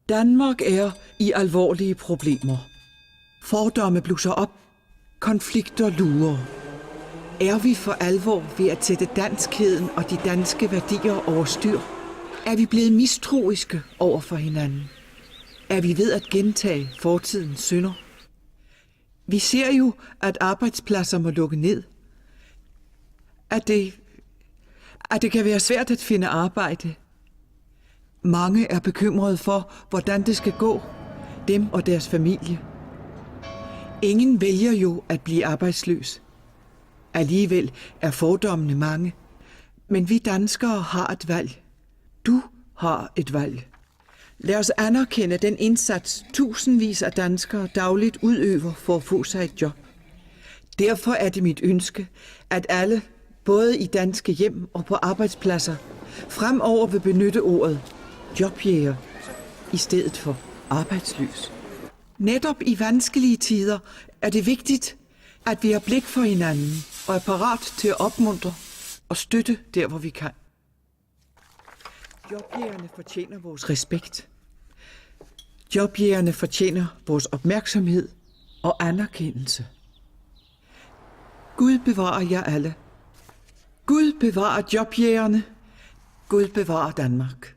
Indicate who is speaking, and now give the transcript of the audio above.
Speaker 1: Danmark er i alvorlige problemer. Fordomme blusser op. Konflikter lurer. Er vi for alvor ved at sætte danskheden og de danske værdier over styr? Er vi blevet mistroiske over for hinanden? Er vi ved at gentage fortidens synder? Vi ser jo, at arbejdspladser må lukke ned. At det kan være svært at finde arbejde. Mange er bekymrede for, hvordan det skal gå dem og deres familie. Ingen vælger jo at blive arbejdsløs. Alligevel er fordommene mange. Men vi danskere har et valg. Du har et valg. Lad os anerkende den indsats, tusindvis af danskere dagligt udøver for at få sig et job. Derfor er det mit ønske, at alle, både i danske hjem og på arbejdspladser, fremover vil benytte ordet jobjæger i stedet for arbejdsløs. Netop i vanskelige tider er det vigtigt, at vi har blik for hinanden og er parat til at opmuntre og støtte der, hvor vi kan. Jobjægerne fortjener vores respekt. Jobjægerne fortjener vores opmærksomhed og anerkendelse. Gud bevarer jer alle. Gud bevarer jobjægerne. Gud bevarer Danmark.